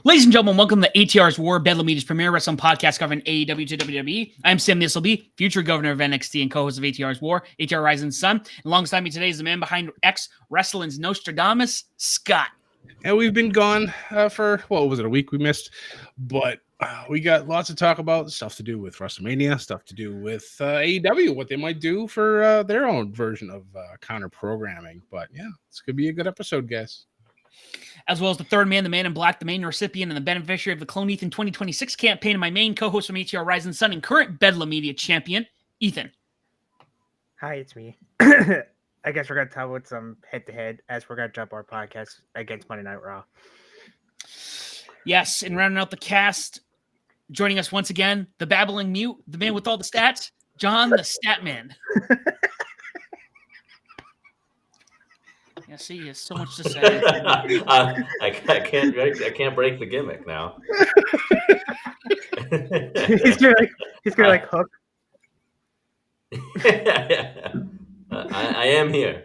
Ladies and gentlemen, welcome to ATR's War, Wrestlemania's premier wrestling podcast covering AEW to WWE. I'm Sam Nisselby, future governor of NXT and co-host of ATR's War, ATR Rising Sun. And alongside me today is the man behind X Wrestling's Nostradamus, Scott. And we've been gone for, was it a week we missed? But we got lots to talk about, stuff to do with Wrestlemania, stuff to do with AEW, what they might do for their own version of counter-programming. But yeah, this could be a good episode, guys. As well as the third man, the man in black, the main recipient and the beneficiary of the Clone Ethan 2026 campaign, and my main co-host from ATR Rising Sun and current Wrestlemania champion, Ethan. Hi, it's me. I guess we're going to tell with some head-to-head as we're going to jump our podcast against Monday Night Raw. Yes, and rounding out the cast, joining us once again, the babbling mute, the man with all the stats, John the Stat Man. Yeah, see, he has so much to say. I can't break the gimmick now. he's gonna hook. I am here.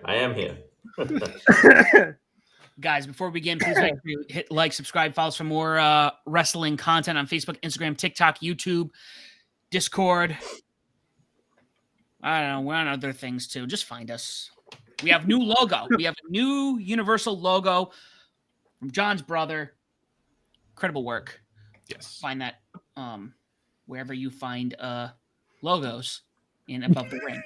Guys, before we begin, please make sure you hit like, subscribe, follow us for more wrestling content on Facebook, Instagram, TikTok, YouTube, Discord. I don't know. We're on other things too. Just find us. We have new logo. We have a new Universal logo from John's brother. Incredible work. Yes. Find that wherever you find logos in above the ring.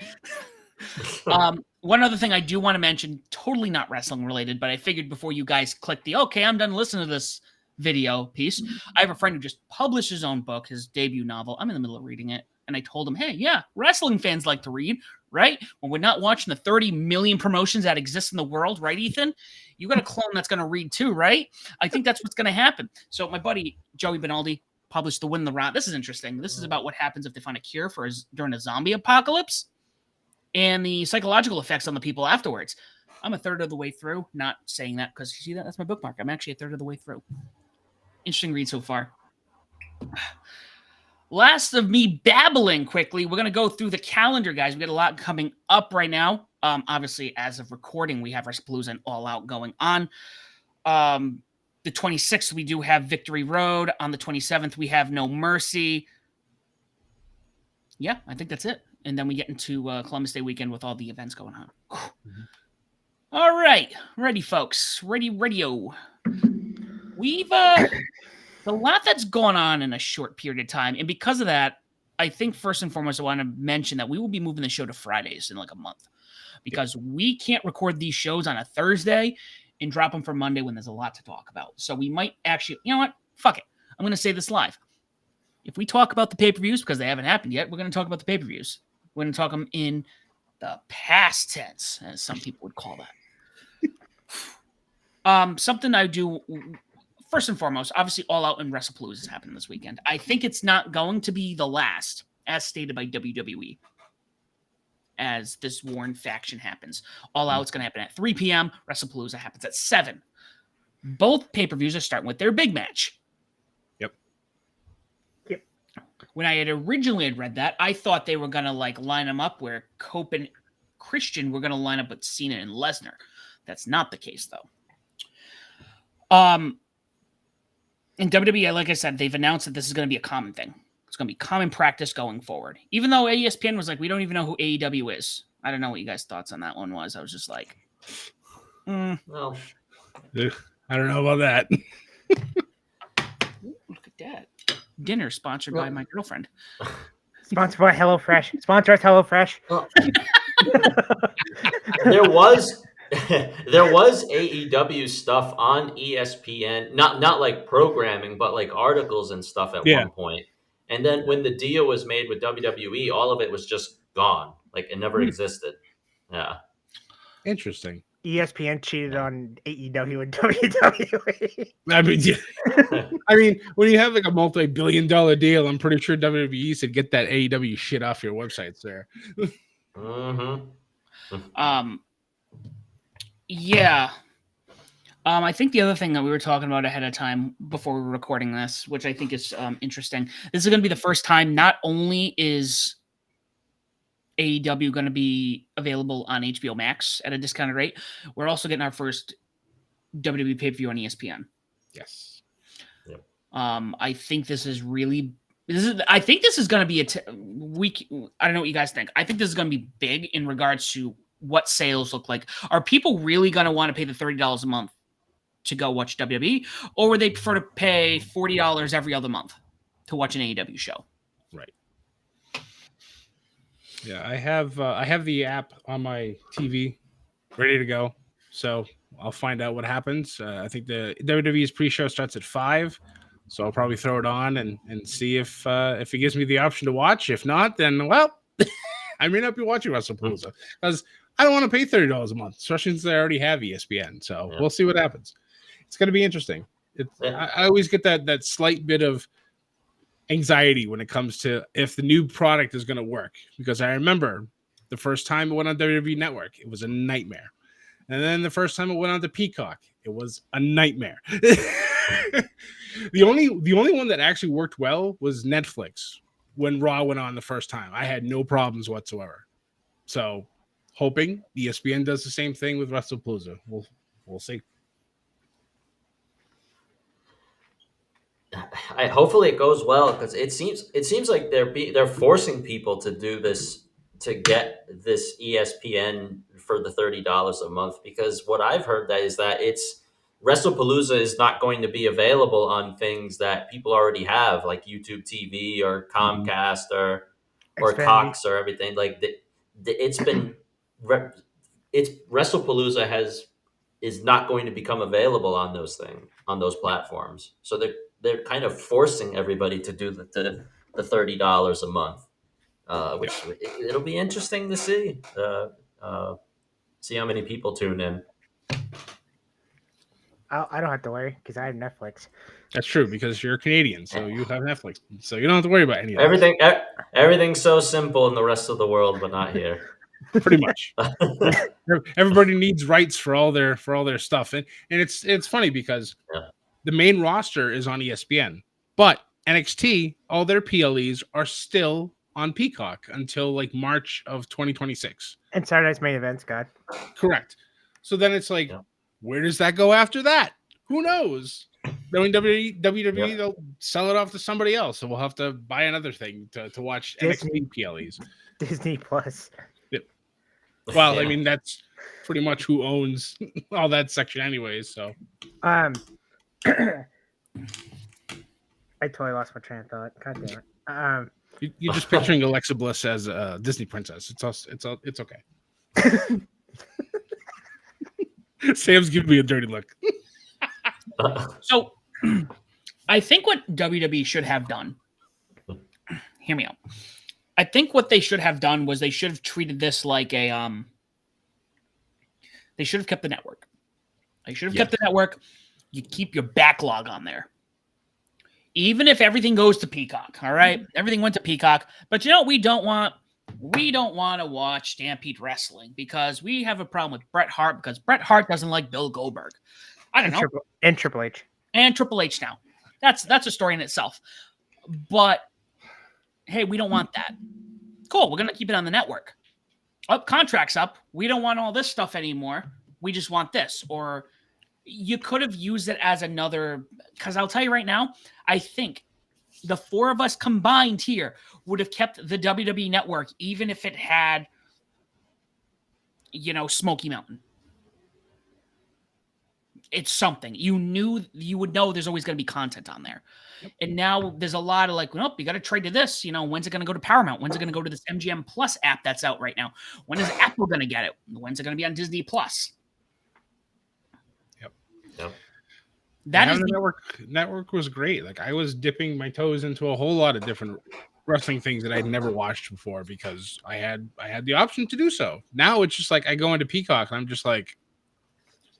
One other thing I do want to mention, totally not wrestling related, but I figured before you guys click the, okay, I'm done listening to this video piece. I have a friend who just published his own book, his debut novel. I'm in the middle of reading it. And I told him, hey, yeah, wrestling fans like to read, right? When we're not watching the 30 million promotions that exist in the world, right, Ethan? You got a clone that's going to read too, right? I think that's what's going to happen. So my buddy, Joey Benaldi, published The Win the Route. This is interesting. This is about what happens if they find a cure during a zombie apocalypse and the psychological effects on the people afterwards. I'm a third of the way through. Not saying that because you see that? That's my bookmark. I'm actually a third of the way through. Interesting read so far. Last of me babbling quickly, we're going to go through the calendar, guys. We got a lot coming up right now. Obviously, as of recording, we have Wrestlepalooza and All Out going on. The 26th, we do have Victory Road. On the 27th, we have No Mercy. Yeah, I think that's it. And then we get into Columbus Day weekend with all the events going on. Mm-hmm. All right. Ready, folks. Radio. We've... a lot that's gone on in a short period of time. And because of that, I think first and foremost, I want to mention that we will be moving the show to Fridays in like a month because we can't record these shows on a Thursday and drop them for Monday when there's a lot to talk about. So we might actually, you know what? Fuck it. I'm going to say this live. If we talk about the pay-per-views, because they haven't happened yet, we're going to talk about the pay-per-views. We're going to talk them in the past tense, as some people would call that. Something I do... First and foremost, obviously All Out and Wrestlepalooza is happening this weekend. I think it's not going to be the last, as stated by WWE, as this Warren faction happens. All Out's going to happen at 3 p.m. Wrestlepalooza happens at 7. Both pay-per-views are starting with their big match. Yep. When I had originally read that, I thought they were going to line them up where Cope and Christian were going to line up with Cena and Lesnar. That's not the case, though. In WWE, like I said, they've announced that this is going to be a common thing. It's going to be common practice going forward. Even though ESPN was like, we don't even know who AEW is. I don't know what you guys' thoughts on that one was. I was just like, Well, I don't know about that. Ooh, look at that. Dinner sponsored by my girlfriend. Sponsored by HelloFresh. Sponsor us, HelloFresh. There was AEW stuff on ESPN, not like programming, but like articles and stuff at one point. And then when the deal was made with WWE, all of it was just gone. Like it never existed. Yeah. Interesting. ESPN cheated on AEW and WWE. I mean, when you have like a multi-billion-dollar deal, I'm pretty sure WWE said get that AEW shit off your websites there. Yeah. I think the other thing that we were talking about ahead of time before we were recording this, which I think is interesting, this is going to be the first time not only is AEW going to be available on HBO Max at a discounted rate, we're also getting our first WWE pay-per-view on ESPN. Yes. Yep. I think this is really. I think this is going to be week. I don't know what you guys think. I think this is going to be big in regards to what sales look like. Are people really going to want to pay the $30 a month to go watch WWE, or would they prefer to pay $40 every other month to watch an AEW show? Right. Yeah, I have the app on my TV ready to go, so I'll find out what happens. I think the WWE's pre-show starts at 5, so I'll probably throw it on and see if it gives me the option to watch. If not, then well, I may not be watching Wrestlepalooza because I don't want to pay $30 a month, especially since I already have ESPN. So we'll see what happens. It's going to be interesting. I always get that slight bit of anxiety when it comes to if the new product is going to work, because I remember the first time it went on WWE Network, it was a nightmare. And then the first time it went on to Peacock, it was a nightmare. The only one that actually worked well was Netflix when Raw went on the first time. I had no problems whatsoever. So hoping ESPN does the same thing with Wrestlepalooza. We'll see. Hopefully it goes well, because it seems like they're forcing people to do this, to get this ESPN for the $30 a month. Because what I've heard is that it's Wrestlepalooza is not going to be available on things that people already have, like YouTube TV or Comcast or Cox or everything. Like it's been Wrestlepalooza is not going to become available on those platforms. So they're kind of forcing everybody to do the $30 a month, which it'll be interesting to see how many people tune in. I don't have to worry because I have Netflix. That's true, because you're Canadian, so you have Netflix, so you don't have to worry about any of everything. Everything's so simple in the rest of the world, but not here. Pretty much. Everybody needs rights for all their stuff, and it's funny because the main roster is on ESPN, but NXT, all their PLEs are still on Peacock until like March of 2026. And Saturday's main event, Scott. Correct. So then it's like, where does that go after that? Who knows? Knowing WWE, they'll sell it off to somebody else, so we'll have to buy another thing to watch NXT PLEs. Disney Plus. Well, I mean, that's pretty much who owns all that section anyways, so. I totally lost my train of thought. God damn it. You're just picturing Alexa Bliss as a Disney princess. It's okay. Sam's giving me a dirty look. So, I think what WWE should have done, hear me out. I think what they should have done was they should have treated this like a, they should have kept the network. They should have kept the network. You keep your backlog on there. Even if everything goes to Peacock, all right? Everything went to Peacock. But you know what we don't want? We don't want to watch Stampede Wrestling because we have a problem with Bret Hart because Bret Hart doesn't like Bill Goldberg. I don't know. And Triple H. And Triple H now. That's a story in itself. But, hey, we don't want that. Cool, we're going to keep it on the network. Contract's up. We don't want all this stuff anymore. We just want this. Or you could have used it as another, because I'll tell you right now, I think the four of us combined here would have kept the WWE network, even if it had, Smoky Mountain. It's something. You would know there's always going to be content on there. And now there's a lot of like, nope, you got to trade to this. When's it going to go to Paramount? When's it going to go to this MGM Plus app that's out right now? When is Apple going to get it? When's it going to be on Disney Plus? Yep. The network was great. Like I was dipping my toes into a whole lot of different wrestling things that I'd never watched before because I had the option to do so. Now it's just like I go into Peacock and I'm just like,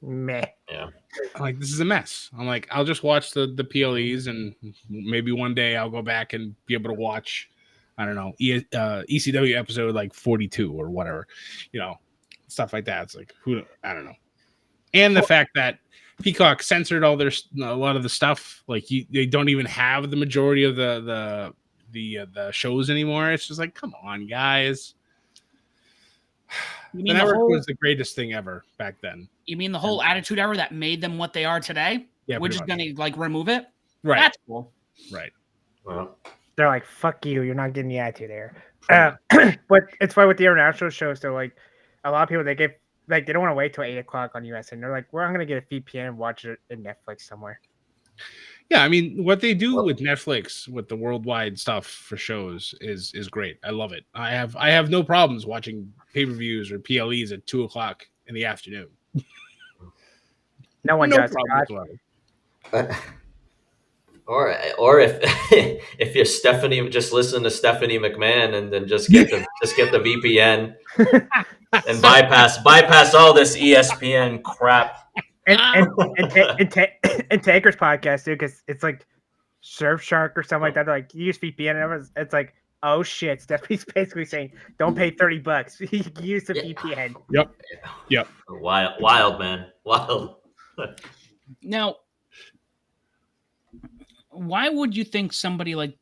meh. Yeah. I'm like, this is a mess. I'm like, I'll just watch the PLEs and maybe one day I'll go back and be able to watch, I don't know, ECW episode like 42 or whatever, stuff like that. It's like, I don't know. And the fact that Peacock censored a lot of the stuff, like they don't even have the majority of the shows anymore. It's just like, come on, guys. The network was the greatest thing ever back then. You mean the whole Attitude Era that made them what they are today? Yeah, we're just going to remove it? Right. That's cool. Right. Well, They're like, "Fuck you, you're not getting the attitude there." Yeah. But it's fine with the international shows. So like, a lot of people they don't want to wait till 8 o'clock on US, and they're like, "Well, I'm gonna get a VPN and watch it in Netflix somewhere." Yeah, I mean, what they do Well- with Netflix with the worldwide stuff for shows is great. I love it. I have no problems watching pay-per-views or PLEs at 2 o'clock in the afternoon. No one No does. problem God. whatsoever. Or if if you're Stephanie, just listen to Stephanie McMahon and then just get the VPN and bypass all this ESPN crap. And Taker's podcast too, because it's like Surfshark or something like that. They're like, you use VPN, and it's like, oh shit, Stephanie's basically saying, don't pay $30. Use the VPN. Yep. Wild man, wild. Now, why would you think somebody like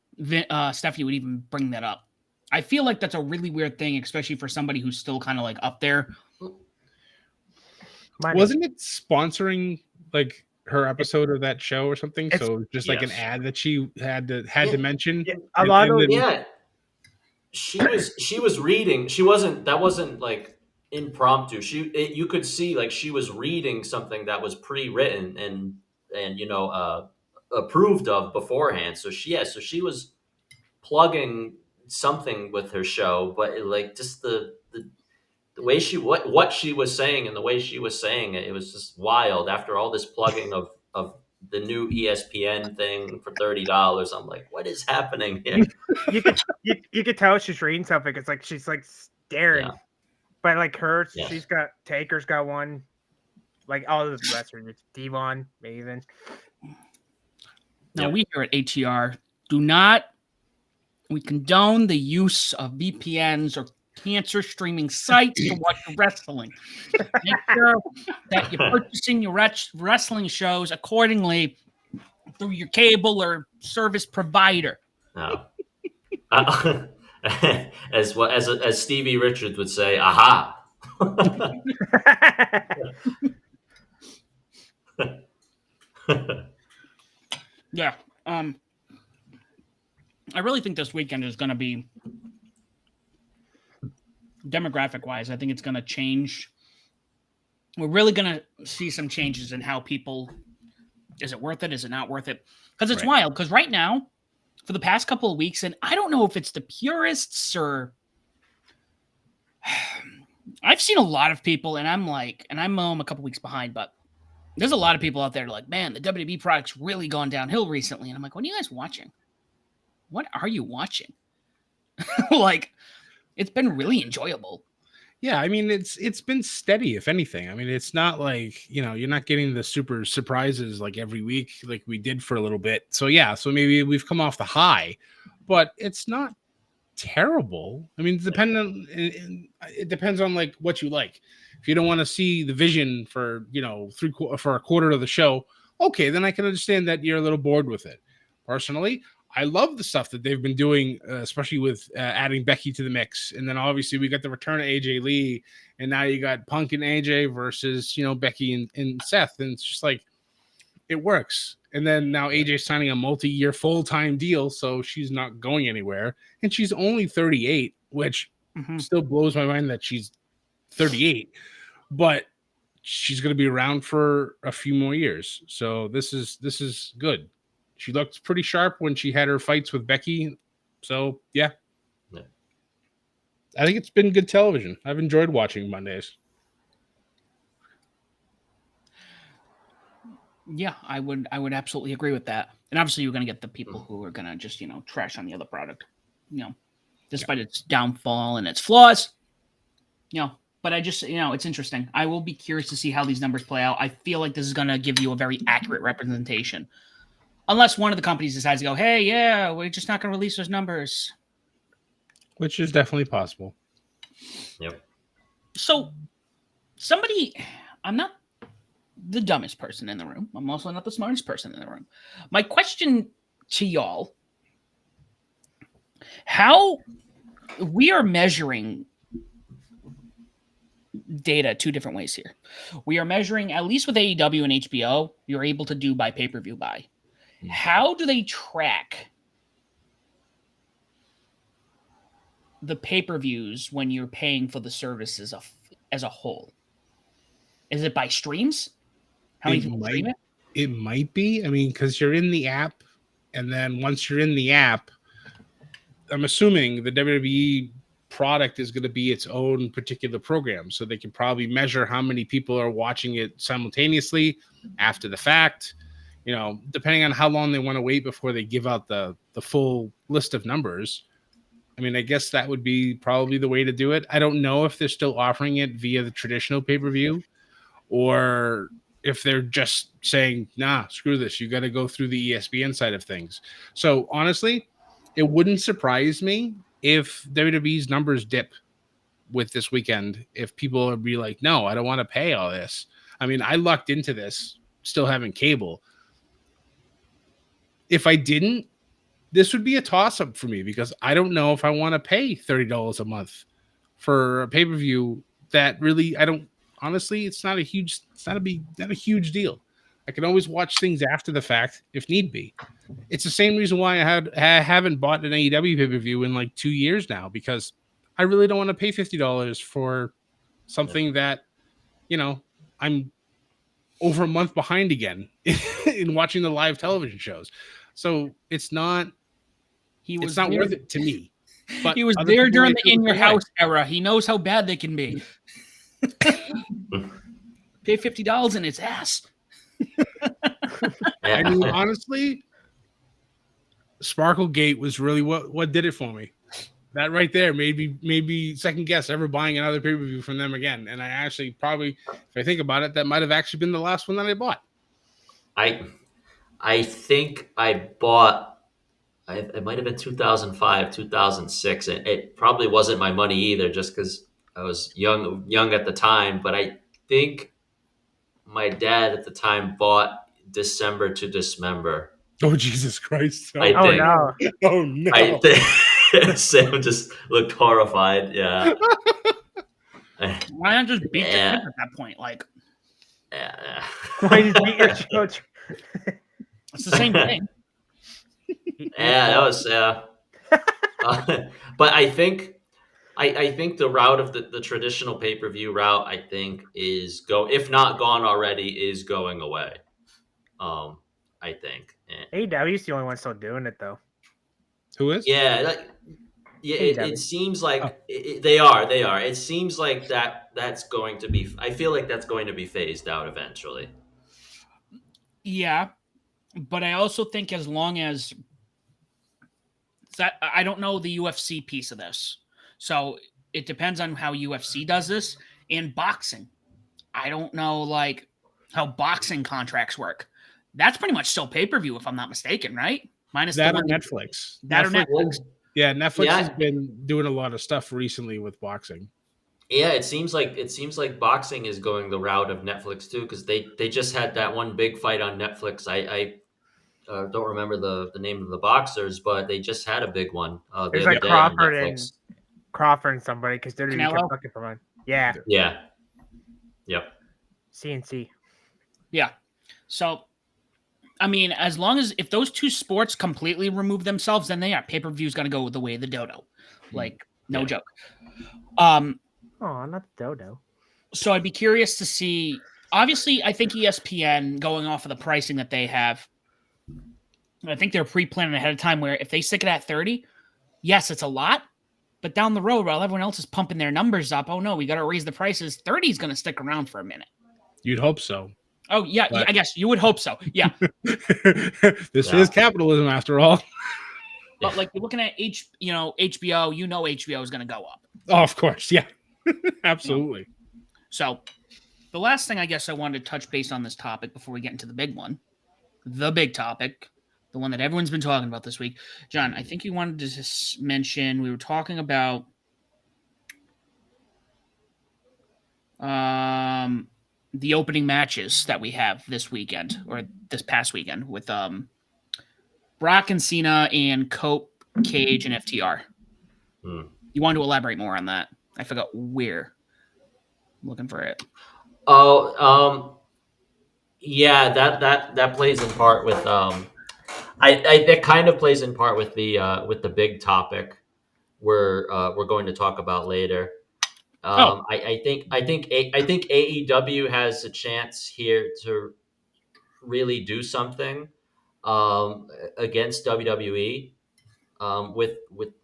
Stephanie would even bring that up? I feel like that's a really weird thing, especially for somebody who's still kind of like up there. Money. Wasn't it sponsoring like her episode of that show or something? So just like an Yes. ad that she had to mention. Yeah, a lot of Yeah, she was reading. That wasn't like impromptu. You could see like she was reading something that was pre-written and approved of beforehand. So she was plugging something with her show, but like just the way what she was saying and the way she was saying it was just wild. After all this plugging of the new ESPN thing for $30, I'm like, what is happening here? you could tell she's reading something. It's like she's like staring, Yeah. but like her, Yes. she's got Taker's got one. Like all of the wrestlers, it's Devon, Maven. Now Yep. we here at ATR we condone the use of VPNs or cancer streaming sites to watch wrestling. Make sure that you're purchasing your wrestling shows accordingly through your cable or service provider. No. As Stevie Richards would say, aha. Yeah. I really think this weekend is going to be demographic wise. I think it's going to change. We're really going to see some changes in how people. Is it worth it? Is it not worth it? Because it's wild. Because right now, for the past couple of weeks, and I don't know if it's the purists or I've seen a lot of people, and I'm like, and I'm a couple weeks behind, but there's a lot of people out there like, man, the WWE product's really gone downhill recently. And I'm like, what are you guys watching? What are you watching? Like, it's been really enjoyable. Yeah, I mean it's been steady, if anything. I mean, it's not like, you're not getting the super surprises like every week like we did for a little bit. So yeah, so maybe we've come off the high, but it's not terrible. I mean, it depends on like what you like. If you don't want to see the vision for, for a quarter of the show, okay, then I can understand that you're a little bored with it. Personally, I love the stuff that they've been doing, especially with adding Becky to the mix. And then obviously we got the return of AJ Lee, and now you got Punk and AJ versus, Becky and Seth. And it's just like, it works. And then now AJ's signing a multi-year full-time deal, so she's not going anywhere. And she's only 38, which still blows my mind that she's 38. But she's going to be around for a few more years. So this is good. She looked pretty sharp when she had her fights with Becky. So, yeah. I think it's been good television. I've enjoyed watching Mondays. Yeah, I would absolutely agree with that. And obviously you're going to get the people who are going to just, trash on the other product, despite its downfall and its flaws. But I just, it's interesting. I will be curious to see how these numbers play out. I feel like this is going to give you a very accurate representation. Unless one of the companies decides to go, hey, yeah, we're just not going to release those numbers. Which is definitely possible. Yep. So, I'm not the dumbest person in the room. I'm also not the smartest person in the room. My question to y'all, how we are measuring data two different ways here. We are measuring, at least with AEW and HBO, you're able to do by pay-per-view buy. How do they track the pay-per-views when you're paying for the services as a whole? Is it by streams? How many people stream it? It might be. I mean, because you're in the app, and then once you're in the app, I'm assuming the WWE product is going to be its own particular program, so they can probably measure how many people are watching it simultaneously after the fact. You know, depending on how long they want to wait before they give out the full list of numbers. I mean, I guess that would be probably the way to do it. I don't know if they're still offering it via the traditional pay-per-view, or if they're just saying, nah, screw this. You got to go through the ESPN side of things. So honestly, it wouldn't surprise me if WWE's numbers dip with this weekend, if people would be like, no, I don't want to pay all this. I mean, I lucked into this still having cable. If I didn't, this would be a toss-up for me, because I don't know if I want to pay $30 a month for a pay-per-view that really, I don't, honestly, it's not a huge deal. I can always watch things after the fact if need be. It's the same reason why I haven't bought an AEW pay-per-view in like 2 years now, because I really don't want to pay $50 for something that, you know, I'm over a month behind again in watching the live television shows. So it's not worth it to me. But he was there during the In Your House era. He knows how bad they can be. Pay $50 and it's ass. I mean, honestly, Sparklegate was really what did it for me. That right there made me second guess ever buying another pay-per-view from them again. And I actually probably, if I think about it, that might have actually been the last one that I bought. I think I bought, it might have been 2005, 2006. And it probably wasn't my money either, just because I was young at the time. But I think my dad at the time bought December to Dismember. Oh, Jesus Christ. I think. No. Oh, no. I think Sam just looked horrified. Yeah. Why not just beat the kid at that point? Like, Why you beat your children? it's the same thing. Yeah, that was. But I think the route of the traditional pay-per-view route, I think, is if not gone already, is going away. I think. AEW's the only one still doing it, though. Who is? Yeah, it seems like they are. It seems like that's going to be. I feel like that's going to be phased out eventually. Yeah, but I also think as long as that, I don't know the UFC piece of this, so it depends on how UFC does this. And boxing, I don't know like how boxing contracts work. That's pretty much still pay-per-view, if I'm not mistaken, right? Minus that the or Netflix. That or Netflix. Yeah, Netflix has been doing a lot of stuff recently with boxing. Yeah, it seems like boxing is going the route of Netflix too, because they just had that one big fight on Netflix. I don't remember the name of the boxers, but they just had a big one. There's like Crawford and somebody, because they're kept looking for one. Yeah. Yeah. Yep. CNC. Yeah. So, I mean, as long as if those two sports completely remove themselves, then pay-per-view is going to go the way of the dodo. Like, no joke. Oh, not the dodo. So I'd be curious to see. Obviously, I think ESPN, going off of the pricing that they have, I think they're pre-planning ahead of time where if they stick it at 30, yes, it's a lot. But down the road, while everyone else is pumping their numbers up, oh no, we got to raise the prices. 30 is going to stick around for a minute. You'd hope so. Oh, yeah, I guess you would hope so. Yeah. This is capitalism after all. But like you're looking at HBO, HBO is going to go up. Oh, of course. Yeah. Absolutely. So the last thing I guess I wanted to touch base on this topic before we get into the big one, the big topic, the one that everyone's been talking about this week. John, I think you wanted to just mention, we were talking about the opening matches that we have this weekend or this past weekend with Brock and Cena and Cope, Cage, and FTR. You wanted to elaborate more on that? I forgot where. I'm looking for it. Oh, yeah, that plays in part with I that kind of plays in part with the big topic we're going to talk about later. Oh, I think AEW has a chance here to really do something against WWE with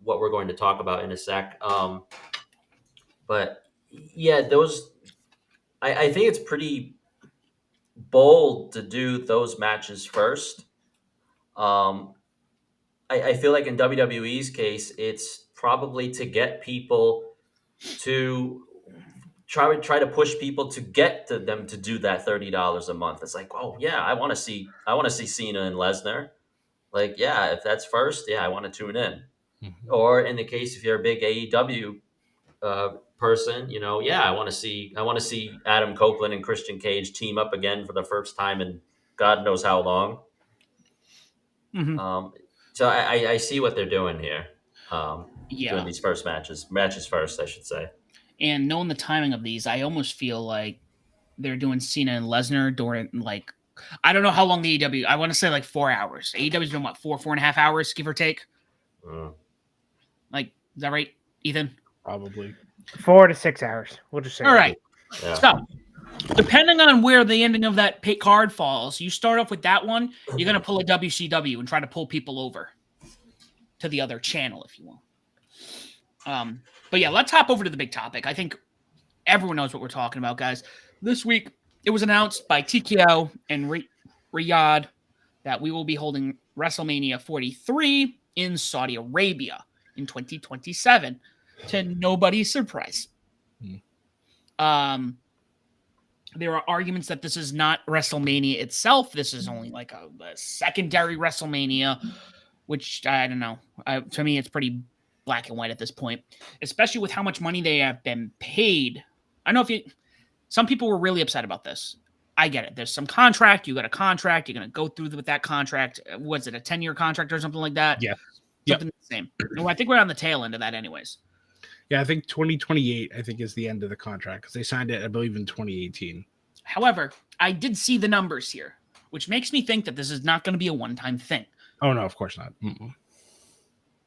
what we're going to talk about in a sec. But yeah, those I think it's pretty bold to do those matches first. Um, I feel like in WWE's case, it's probably to get people to try to push people to get to them to do that $30 a month. It's like, oh yeah, I want to see Cena and Lesnar. Like, yeah, if that's first, yeah, I want to tune in. Mhm. Or in the case if you're a big AEW person, yeah, I want to see Adam Copeland and Christian Cage team up again for the first time in God knows how long. mhm. Um, so I see what they're doing here, doing Yeah. these first matches first, I should say. And knowing the timing of these, I almost feel like they're doing Cena and Lesnar during like I don't know how long the AEW. I want to say like 4 hours. AEW's been what 4.5 hours, give or take. Mm. Like, is that right, Ethan? Probably. 4 to 6 hours. We'll just say All that. right. Yeah. So, depending on where the ending of that pay card falls, you start off with that one. You're gonna pull a WCW and try to pull people over to the other channel, if you will. But yeah, let's hop over to the big topic. I think everyone knows what we're talking about, guys. This week, it was announced by TKO and Riyadh that we will be holding WrestleMania 43 in Saudi Arabia in 2027, to nobody's surprise. Um, there are arguments that this is not WrestleMania itself. This is only like a secondary WrestleMania, which I don't know. To me, it's pretty black and white at this point, especially with how much money they have been paid. I know some people were really upset about this. I get it. There's some contract. You got a contract. You're going to go through with that contract. Was it a 10-year contract or something like that? Yeah. Something the same. Well, I think we're on the tail end of that anyways. Yeah, I think 2028, I think, is the end of the contract because they signed it, I believe, in 2018. However, I did see the numbers here, which makes me think that this is not going to be a one-time thing. Oh, no, of course not. Mm-mm.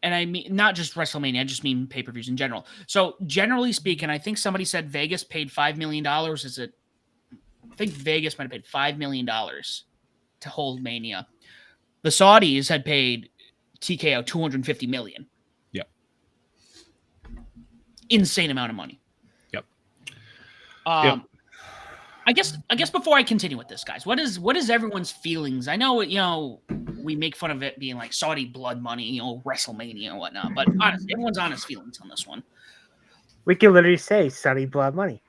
And I mean, not just WrestleMania, I just mean pay-per-views in general. So, generally speaking, I think somebody said Vegas paid $5 million. I think Vegas might have paid $5 million to hold Mania. The Saudis had paid TKO $250 million. Yep. Insane amount of money. Yep. Yep. I guess before I continue with this, guys, what is everyone's feelings? I know, we make fun of it being like Saudi blood money, WrestleMania and whatnot, but honestly, everyone's honest feelings on this one. We can literally say Saudi blood money.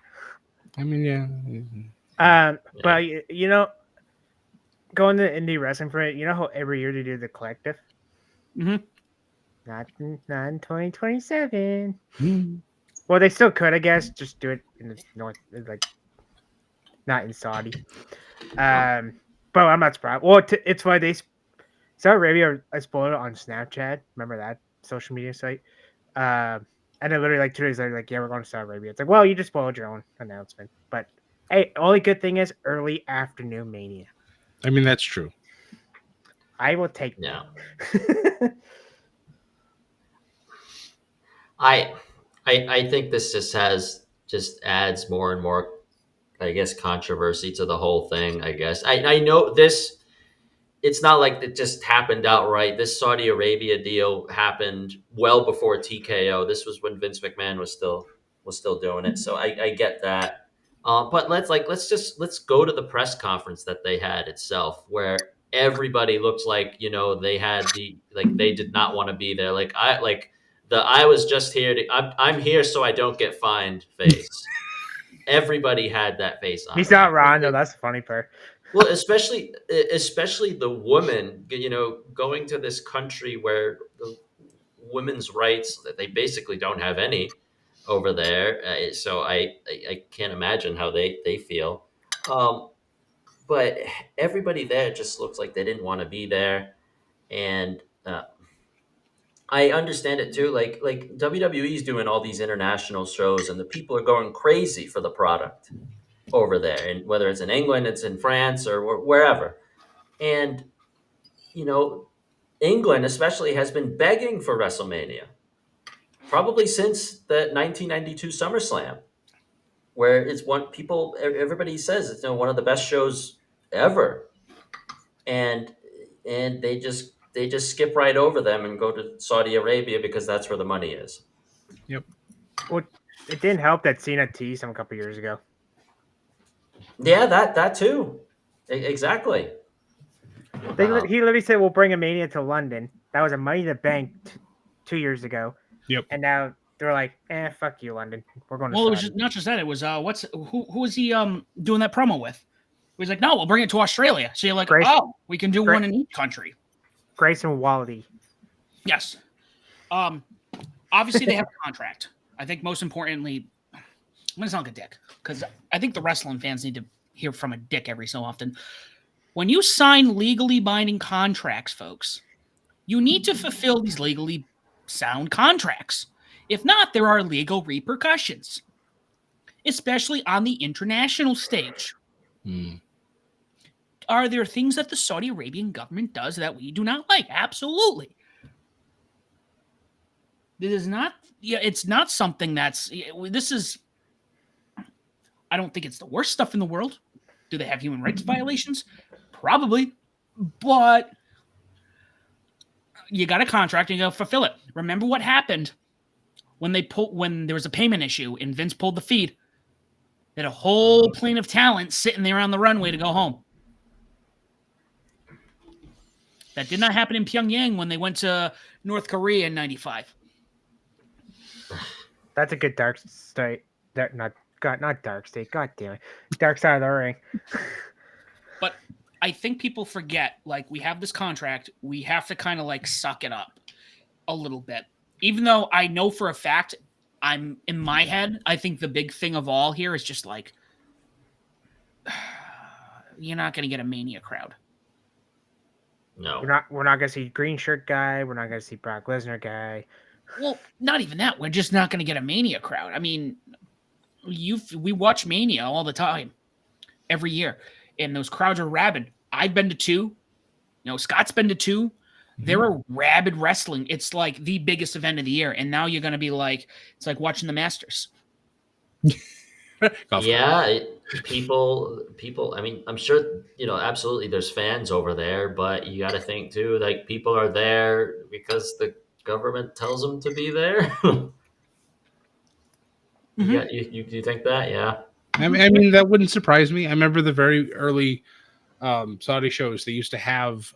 I mean, yeah. But going to indie wrestling for it, you know how every year they do the collective? Mm-hmm. Not in 2027. Mm-hmm. Well, they still could, I guess. Just do it in the north, like not in Saudi. But I'm not surprised. Well, it's why Saudi Arabia. I spoiled it on Snapchat. Remember that social media site? And then literally like 2 days later, like, yeah, we're going to Saudi Arabia. It's like, well, you just spoiled your own announcement. But hey, only good thing is early afternoon Mania. I mean, that's true. I will take Yeah. that. I think this just adds more and more, I guess, controversy to the whole thing. I guess I know this. It's not like it just happened outright. This Saudi Arabia deal happened well before TKO. This was when Vince McMahon was still doing it. So I get that. But let's go to the press conference that they had itself, where everybody looked like they had they did not want to be there. I was just here I'm here so I don't get fined face. Everybody had that face on. He's not wrong, though. That's the funny part. Well, especially the woman, going to this country where the women's rights, that they basically don't have any over there. So I can't imagine how they feel. But everybody there just looks like they didn't want to be there, and I understand it too. Like WWE is doing all these international shows, and the people are going crazy for the product over there, and whether it's in England, it's in France, or wherever. And you know, England especially has been begging for WrestleMania, probably since the 1992 SummerSlam, where it's everybody says it's one of the best shows ever, and they just skip right over them and go to Saudi Arabia because that's where the money is. Yep. Well, it didn't help that Cena teased him a couple years ago. Yeah, that too. Exactly. He literally said, "We'll bring a Mania to London." That was a Money in the Bank 2 years ago. Yep. And now they're like, fuck you, London. We're going to Well, it was Saudi." not just that. It was who was he doing that promo with? He was like, no, we'll bring it to Australia. So you're like, oh, we can do one in each country. Grayson Wallace. Yes. Obviously they have a contract. I think most importantly, I'm gonna sound like a dick because I think the wrestling fans need to hear from a dick every so often. When you sign legally binding contracts, folks, you need to fulfill these legally sound contracts. If not, there are legal repercussions, especially on the international stage. Are there things that the Saudi Arabian government does that we do not like? Absolutely. This is not, it's not something that's, this is, I don't think it's the worst stuff in the world. Do they have human rights violations? Probably. But you got a contract and you got to fulfill it. Remember what happened when there was a payment issue and Vince pulled the feed? They had a whole plane of talent sitting there on the runway to go home. That did not happen in Pyongyang when they went to North Korea in '95. That's a good dark state. Not dark state. God damn it. Dark side of the ring. But I think people forget, like, we have this contract. We have to kind of like suck it up a little bit. Even though I know for a fact, I'm in my head, I think the big thing of all here is just like, you're not going to get a Mania crowd. No, we're not gonna see green shirt guy. We're not gonna see Brock Lesnar guy. Well, not even that. We're just not going to get a Mania crowd. I mean, we watch Mania all the time, every year, and those crowds are rabid. I've been to 2. Scott's been to 2. They're a rabid wrestling. It's like the biggest event of the year, and now you're going to be like, it's like watching the Masters. Yeah, people. I mean, I'm sure absolutely. There's fans over there, but you got to think too. Like, people are there because the government tells them to be there. Yeah, you think that? Yeah. I mean, that wouldn't surprise me. I remember the very early Saudi shows. They used to have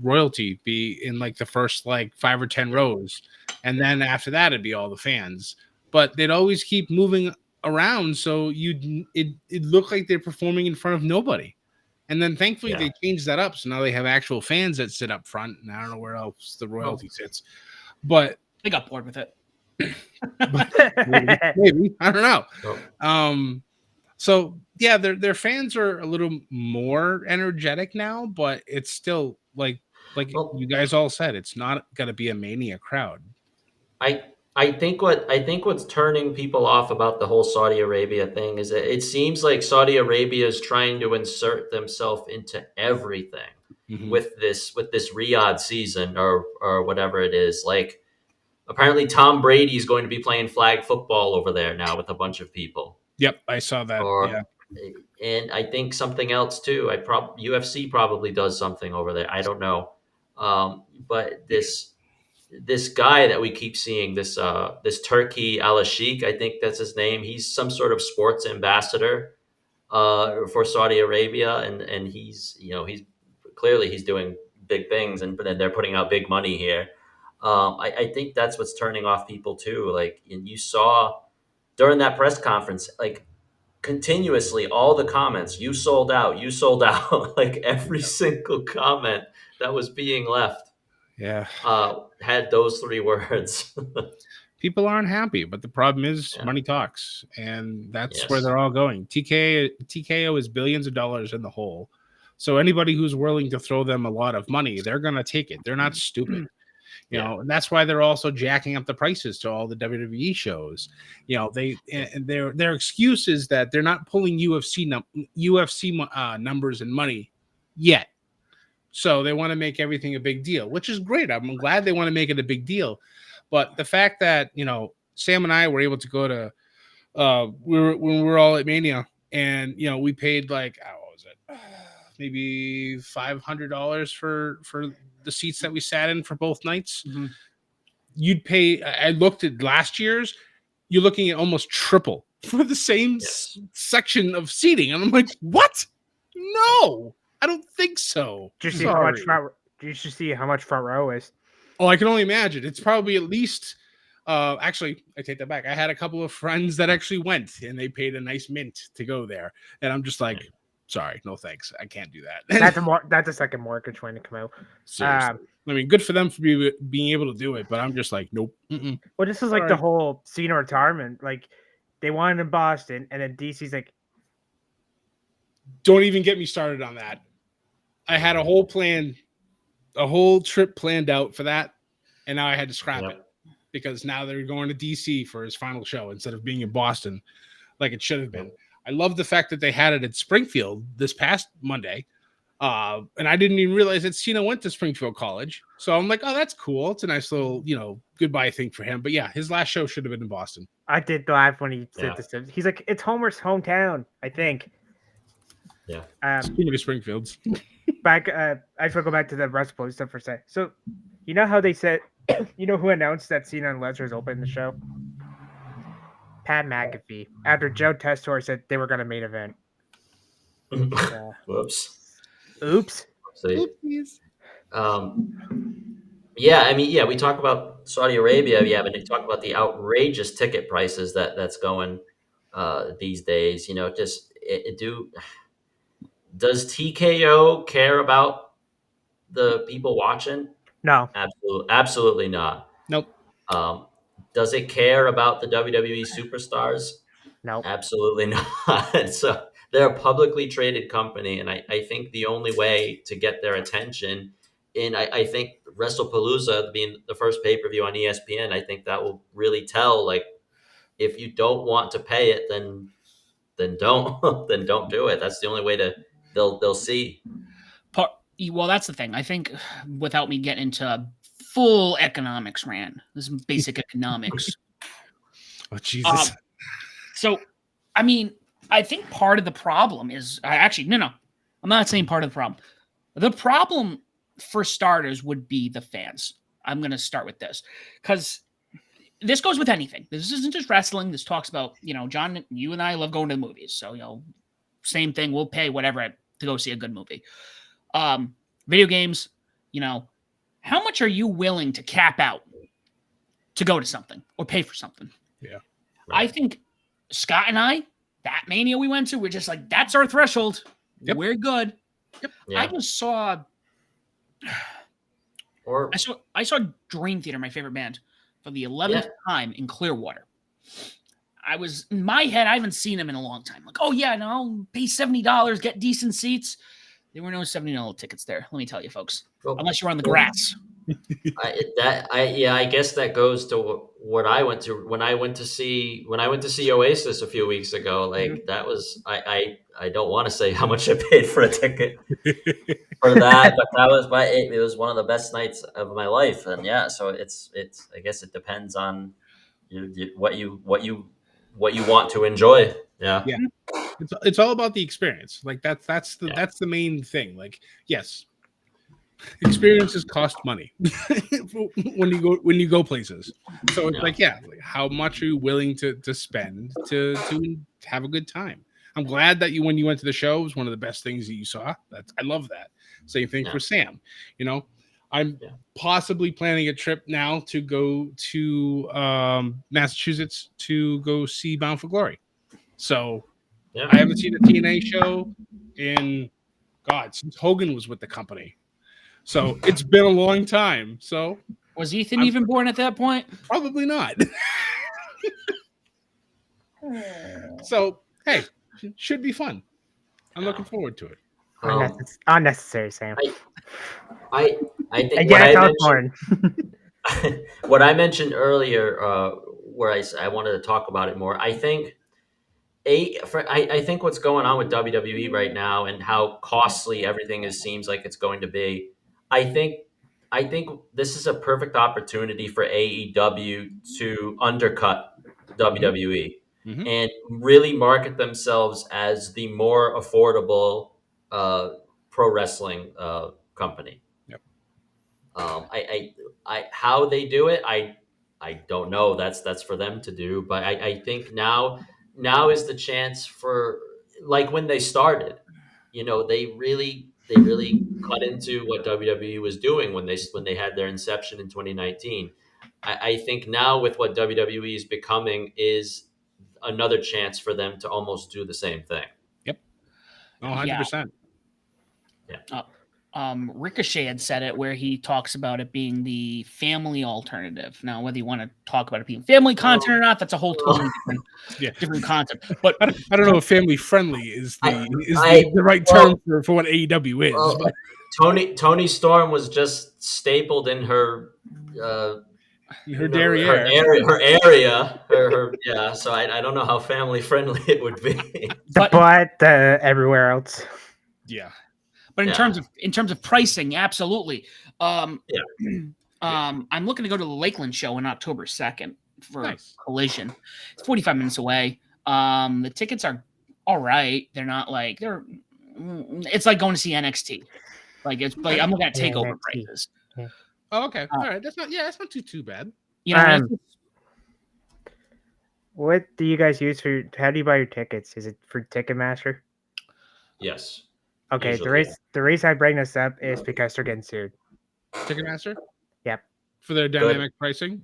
royalty be in like the first like 5 or 10 rows, and then after that it'd be all the fans. But they'd always keep moving around, so it looked like they're performing in front of nobody. And then thankfully they changed that up, so now they have actual fans that sit up front, and I don't know where else the royalty sits. But they got bored with it. maybe I don't know. So yeah, their fans are a little more energetic now, but it's still like you guys all said, it's not going to be a Mania crowd. I think what's turning people off about the whole Saudi Arabia thing is that it seems like Saudi Arabia is trying to insert themselves into everything with this Riyadh season or whatever it is. Like, apparently Tom Brady is going to be playing flag football over there now with a bunch of people. Yep, I saw that. And I think something else too. UFC probably does something over there. I don't know, but this guy that we keep seeing, this Turkey Al-Sheikh, I think that's his name. He's some sort of sports ambassador for Saudi Arabia, and he's clearly he's doing big things, and they're putting out big money here. I think that's what's turning off people too. Like, and you saw during that press conference, like, continuously all the comments, you sold out, like every single comment that was being left had those 3 words. People aren't happy, but the problem is money talks, and that's where they're all going. TKO is billions of dollars in the hole, so anybody who's willing to throw them a lot of money, they're gonna take it. They're not stupid. You know, and that's why they're also jacking up the prices to all the WWE shows. You know, their excuse is that they're not pulling UFC numbers and money yet. So they want to make everything a big deal, which is great. I'm glad they want to make it a big deal. But the fact that, Sam and I were able to go to when we were all at Mania, and we paid like, what was it, maybe $500 for the seats that we sat in for both nights. Mm-hmm. You'd pay. I looked at last year's. You're looking at almost triple for the same section of seating, and I'm like, what? No, I don't think so. Did you see how much front? Did you see how much front row is? Oh, I can only imagine. It's probably at least. Actually, I take that back. I had a couple of friends that actually went, and they paid a nice mint to go there, and I'm just like, sorry, no thanks. I can't do that. That's a second mortgage when to come out. Seriously. I mean, good for them for being able to do it, but I'm just like, nope. Mm-mm. Well, this is like the whole Cena retirement. Like, they wanted in Boston, and then DC's like, don't even get me started on that. I had a whole trip planned out for that, and now I had to scrap it because now they're going to DC for his final show instead of being in Boston like it should have been. I love the fact that they had it at Springfield this past Monday. And I didn't even realize that Cena went to Springfield College. So I'm like, oh, that's cool. It's a nice little, goodbye thing for him. But yeah, his last show should have been in Boston. I did laugh when he said this. He's like, it's Homer's hometown, I think. Yeah. Too many Springfields. I just want to go back to the WrestlePalooza stuff for a sec. So, you know how they said, who announced that Cena and Lesnar's opening the show? Pat McAfee. After Joe Tessitore said they were going to main event. Whoops. Oops. Oopsies. We talk about Saudi Arabia, but they talk about the outrageous ticket prices that's going these days. Does TKO care about the people watching? No. Absolutely not. Nope. Does it care about the WWE superstars? Nope. Absolutely not. So they're a publicly traded company, and I think the only way to get their attention, and I think WrestlePalooza being the first pay-per-view on ESPN, I think that will really tell, like, if you don't want to pay it, then don't then don't do it. That's the only way they'll see. Well, that's the thing. I think without me getting into full economics rant, this is basic economics. Oh, Jesus. So, I mean, I think part of the problem is no. I'm not saying part of the problem. The problem, for starters, would be the fans. I'm going to start with this because this goes with anything. This isn't just wrestling. This talks about, John, you and I love going to the movies. So, same thing. We'll pay whatever to go see a good movie. Video games, how much are you willing to cap out to go to something or pay for something? Yeah. I think Scott and I, that Mania we went to, we're just like, that's our threshold. Yep. We're good. Yep. Yeah. I just saw I saw Dream Theater, my favorite band, for the 11th time in Clearwater. I was in my head, I haven't seen them in a long time. Like, oh yeah, no, I'll pay $70, get decent seats. There were no $70 tickets there. Let me tell you, folks. Unless you're on the grass. I guess that goes to what I went to when I went to see Oasis a few weeks ago. Like that was I don't want to say how much I paid for a ticket for that, but it was one of the best nights of my life. And so it's I guess it depends on what you want to enjoy. Yeah. It's all about the experience. Like that's the main thing. Like, yes, experiences cost money when you go places. So it's like how much are you willing to spend to have a good time? I'm glad that when you went to the show, it was one of the best things that you saw. I love that. Same thing for Sam. I'm possibly planning a trip now to go to Massachusetts to go see Bound for Glory. So I haven't seen a TNA show since Hogan was with the company. So it's been a long time. So was Ethan even born at that point? Probably not. So hey, should be fun. I'm looking forward to it. Unnecessary, Sam. I think what I mentioned earlier, where I wanted to talk about it more. I think I think what's going on with WWE right now and how costly everything seems like it's going to be. I think I think this is a perfect opportunity for AEW to undercut WWE Mhm. and really market themselves as the more affordable uh, pro wrestling company. Yep. How they do it, I don't know. That's for them to do. But I think now is the chance for, like when they started, they really cut into what WWE was doing when they had their inception in 2019. I think now with what WWE is becoming is another chance for them to almost do the same thing. Yep. Oh, Yeah. 100%. Yeah. Ricochet had said it where he talks about it being the family alternative. Now, whether you want to talk about it being family content or not, that's a whole totally Yeah. different concept. But I don't know if family friendly is I- the right term for what AEW is. Well, But Tony Storm was just stapled in her her derriere. yeah. So I don't know how family friendly it would be. The But- butt, everywhere else. Yeah. But in Yeah. terms of pricing, absolutely. Yeah. I'm looking to go to the Lakeland show on October 2nd for Nice. Collision. It's 45 minutes away. The tickets are all right. They're not like it's like going to see NXT. Like it's like I'm looking at Yeah, takeover NXT. prices. Oh, okay. All right. That's not too bad. You know, and Um, What do you guys use for? How do you buy your tickets? Is it for Ticketmaster? Yes. Okay, Usually, the reason I bring this up is because they're getting sued. Ticketmaster? Yep. For their dynamic pricing?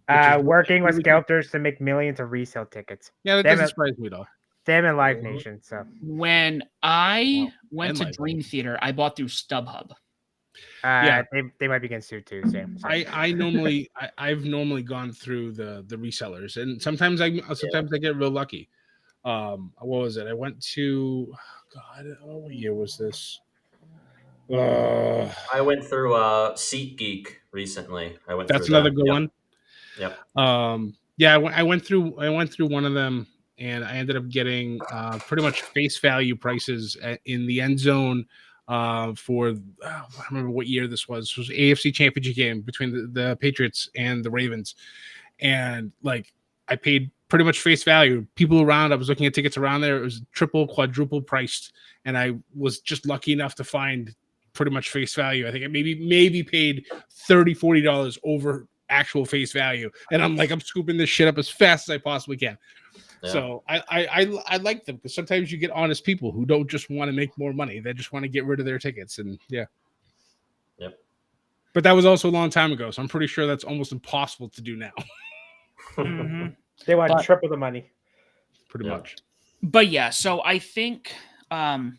Working with really cool. skelters to make millions of resale tickets. Yeah, that Damn doesn't it. surprise me at all. Them and Live Mhm. Nation. So when I Wow. went And to Live Dream Theater, I bought through StubHub. Yeah. they might be getting sued too. Sam. So. I've normally gone through the resellers, and sometimes I get real lucky. What was it? I went to what year was this? I went through SeatGeek recently. I went That's through another them. good one. Yep. Yeah, I went through one of them, and I ended up getting pretty much face value prices in the end zone for I don't remember what year this was. It was AFC Championship game between the Patriots and the Ravens, and like I paid pretty much face value. People around, I was looking at tickets around there. It was triple, quadruple priced, and I was just lucky enough to find pretty much face value. I think I maybe paid $30-$40 over actual face value, and I'm scooping this shit up as fast as I possibly can. Yeah. So I like them because sometimes you get honest people who don't just want to make more money; they just want to get rid of their tickets, and yeah. Yep. But that was also a long time ago, so I'm pretty sure that's almost impossible to do now. Mm-hmm. They want But- triple the money. Pretty Yeah. much. But yeah, so I think kind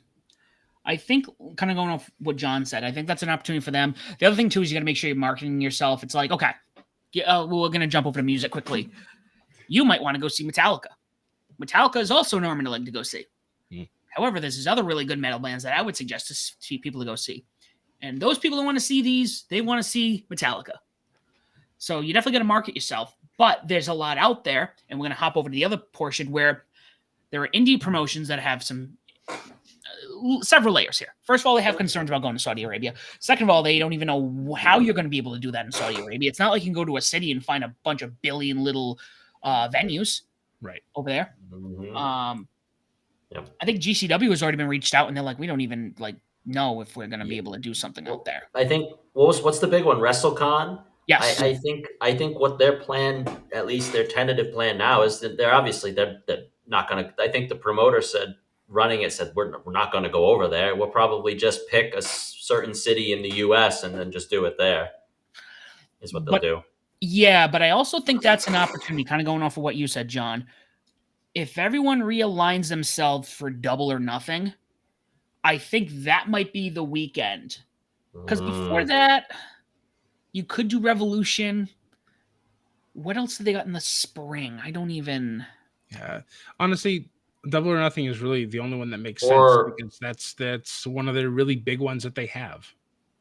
of going off what John said, I think that's an opportunity for them. The other thing too is you got to make sure you're marketing yourself. It's like, okay, we're going to jump over to music quickly. You might want to go see Metallica. Metallica is also an arm and a leg to go see. Mm. However, there's other really good metal bands that I would suggest to see people to go see. And those people who want to see these, they want to see Metallica. So you definitely got to market yourself. But there's a lot out there, and we're going to hop over to the other portion where there are indie promotions that have some several layers here. First of all, they have concerns about going to Saudi Arabia. Second of all, they don't even know how you're going to be able to do that in Saudi Arabia. It's not like you can go to a city and find a bunch of billion little venues Right. over there. Mhm. Yep. I think GCW has already been reached out, and they're like, we don't even know if we're going to be able to do something out there. I think what's the big one? WrestleCon. Yes. I think what their plan, at least their tentative plan now, is that they're not going to. I think the promoter said we're not going to go over there. We'll probably just pick a certain city in the U.S. and then just do it there. Is what they'll do. Yeah, but I also think that's an opportunity, kind of going off of what you said, John. If everyone realigns themselves for Double or Nothing, I think that might be the weekend. Because before that, you could do Revolution. What else did they got in the spring? I don't even. Yeah, honestly, Double or Nothing is really the only one that makes Or- sense because that's one of the really big ones that they have.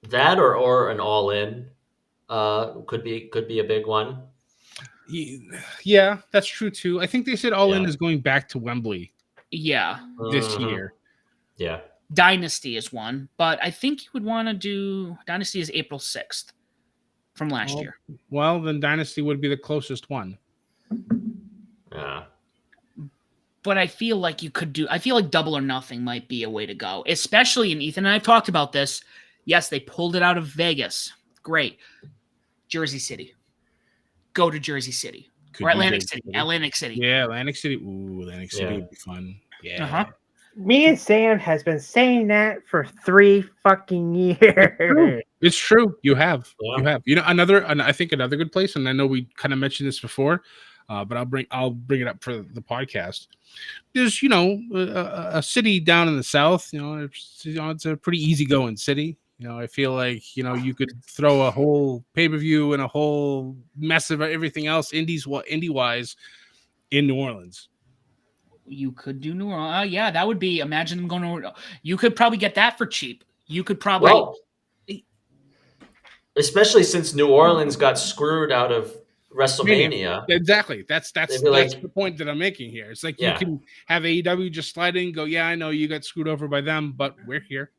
that or an All In could be a big one. Yeah, that's true too. I think they said All In Yeah. is going back to Wembley Yeah. this Mhm. year. Yeah. Dynasty is one, but I think you would want to do Dynasty is April 6th from last year. Well, then Dynasty would be the closest one. Yeah. But I feel like I feel like Double or Nothing might be a way to go, especially in Ethan and I've talked about this. Yes, they pulled it out of Vegas. Great. Jersey City. Go to Jersey City. Could Or be Atlantic Jersey City. City. Atlantic City. Yeah, Atlantic City. Ooh, Atlantic City Yeah. would be fun. Yeah. Uh-huh. Me and Sam has been saying that for 3 fucking years. It's true. You have. Yeah. You have. You know, I think another good place, and I know we kind of mentioned this before, but I'll bring it up for the podcast. There's, a city down in the south. It's a pretty easygoing city. I feel like you could throw a whole pay-per-view and a whole mess of everything else indie wise in New Orleans. You could do New Orleans. Yeah, that would be. Imagine them going to. You could probably get that for cheap. You could probably. Well, especially since New Orleans got screwed out of WrestleMania. Exactly. That's They'd be like- the point that I'm making here. It's like you Yeah. can have AEW just slide in and go, yeah, I know you got screwed over by them, but we're here.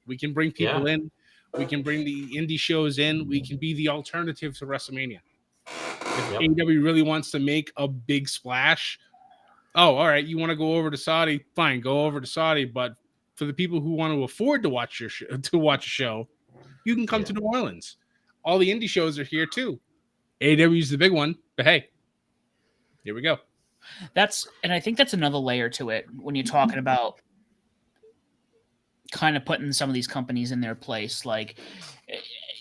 We can bring people in. We can bring the indie shows in. We can be the alternative to WrestleMania. If AEW really wants to make a big splash, all right, you want to go over to Saudi? Fine, go over to Saudi. But for the people who want to afford to watch a show, you can come to New Orleans. All the indie shows are here too. AEW is the big one, but hey, here we go. And I think that's another layer to it when you're talking about kind of putting some of these companies in their place. Like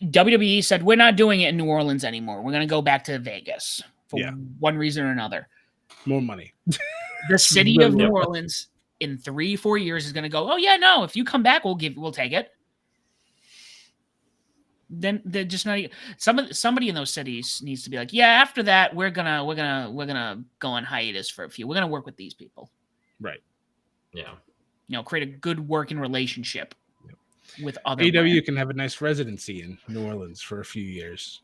WWE said, we're not doing it in New Orleans anymore. We're going to go back to Vegas for one reason or another. More money. The city of New Orleans in 3-4 years is going to go, oh yeah, no, if you come back, we'll take it. Then they're just not. Somebody in those cities needs to be like, yeah. After that, we're gonna go on hiatus for a few. We're gonna work with these people, right? Yeah. Create a good working relationship with other. AEW can have a nice residency in New Orleans for a few years.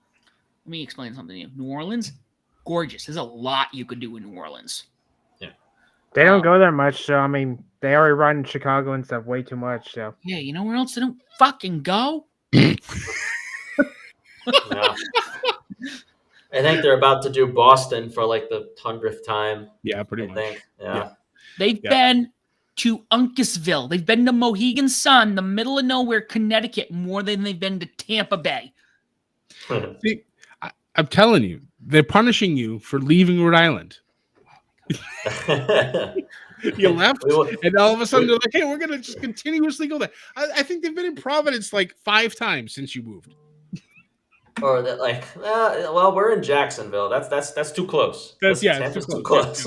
Let me explain something to you. New Orleans, gorgeous. There's a lot you could do in New Orleans. Yeah. They don't go there much, so I mean, they already run Chicago and stuff way too much. So yeah, you know where else they don't fucking go? Yeah. I think they're about to do Boston for like the 100th time. Yeah, pretty much. Yeah. They've been to Uncasville. They've been to Mohegan Sun, the middle of nowhere, Connecticut, more than they've been to Tampa Bay. See, I'm telling you, they're punishing you for leaving Rhode Island. You left, and all of a sudden they're like, hey, we're going to just continuously go there. I think they've been in Providence like 5 times since you moved. Or that, like, well, we're in Jacksonville. That's too close. Tampa's too close.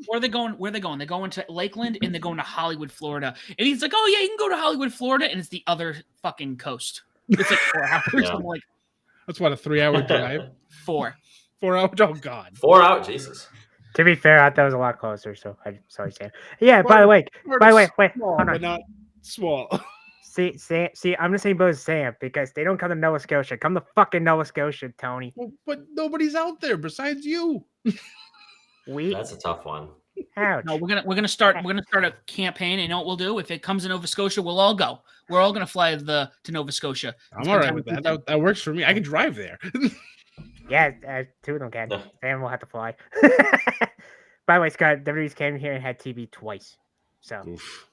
Where they going? They're going to Lakeland and they're going to Hollywood, Florida. And he's like, "Oh yeah, you can go to Hollywood, Florida," and it's the other fucking coast. It's like 4 hours. Yeah. I'm like, that's what, a 3-hour drive? 4 hours. Oh god, 4 hours. Jesus. To be fair, I thought it was a lot closer. So I'm sorry, Sam. Yeah. By the way, wait, small, hold on. but not small. See, I'm the same boat as Sam because they don't come to Nova Scotia. Come to fucking Nova Scotia, Tony. Well, but nobody's out there besides you. That's a tough one. Ouch. No, we're gonna start a campaign. And you know what we'll do? If it comes to Nova Scotia, we'll all go. We're all gonna fly to Nova Scotia. I'm all right with that. That works for me. I can drive there. Yeah, 2 of them can. Yeah. Sam will have to fly. By the way, Scott, WWE's came here and had TV twice. So Oof.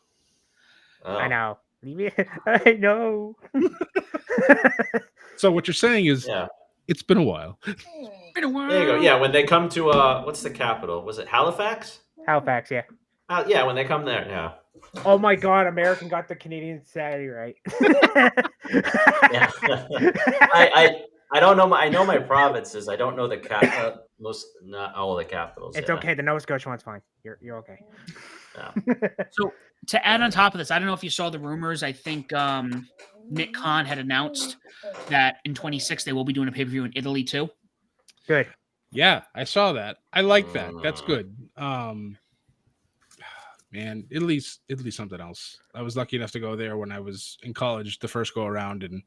Oh. I know. I know. So what you're saying is, it's been a while. Been a while. There you go. Yeah, when they come to what's the capital? Was it Halifax? Halifax, yeah. Yeah, when they come there, yeah. Oh my God, American got the Canadian Saturday right. Yeah. I don't know. I know my provinces. I don't know the not all the capitals. It's okay. The Nova Scotia one's fine. You're okay. Yeah. So to add on top of this, I don't know if you saw the rumors. I think Nick Khan had announced that in 2026 they will be doing a pay-per-view in Italy too. Good. Yeah, I saw that. I like that. That's good. Man, Italy's something else. I was lucky enough to go there when I was in college the first go around, and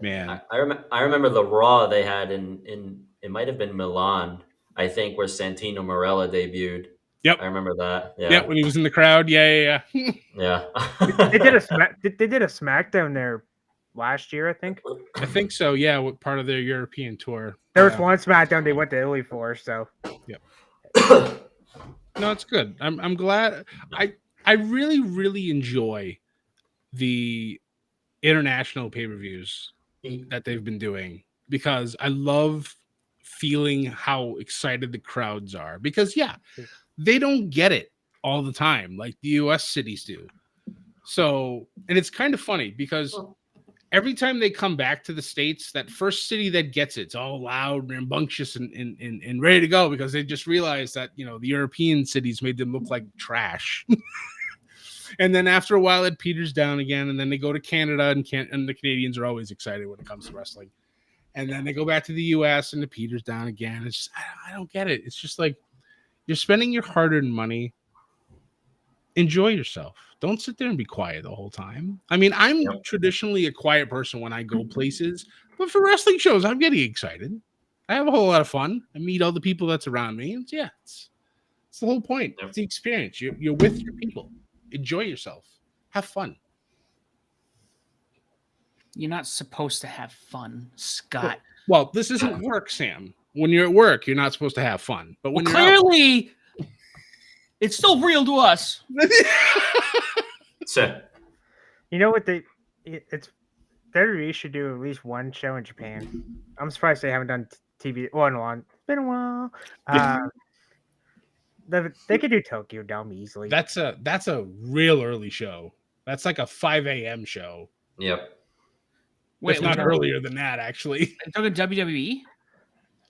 man, I remember the Raw they had in it might have been Milan, I think, where Santino Marella debuted. Yep. I remember that. Yeah, Yeah. when he was in the crowd. Yeah. Yeah. They did a SmackDown there last year, I think. I think so. Yeah, what part of their European tour? There was one SmackDown they went to Italy for, so No, it's good. I'm glad. I really enjoy the international pay-per-views that they've been doing because I love feeling how excited the crowds are because they don't get it all the time like the US cities do. So, and it's kind of funny because every time they come back to the States, that first city that gets it's all loud and rambunctious and ready to go because they just realized that, the European cities made them look like trash. And then after a while, it peters down again. And then they go to Canada, and the Canadians are always excited when it comes to wrestling. And then they go back to the US, and it peters down again. It's just, I don't get it. It's just like you're spending your hard-earned money. Enjoy yourself. Don't sit there and be quiet the whole time. I mean, I'm traditionally a quiet person when I go places, but for wrestling shows, I'm getting excited. I have a whole lot of fun. I meet all the people that's around me. And it's the whole point. It's the experience. You're with your people. Enjoy yourself. Have fun. You're not supposed to have fun, Scott. Well, this isn't work, Sam. When you're at work, you're not supposed to have fun. But when clearly, it's still real to us. You know what WWE should do at least one show in Japan. I'm surprised they haven't done TV. Well, no, it's been a while. They could do Tokyo Dome easily. That's a real early show. That's like a 5 a.m. show. Yep. Wait, if not earlier than that, actually. Talking WWE?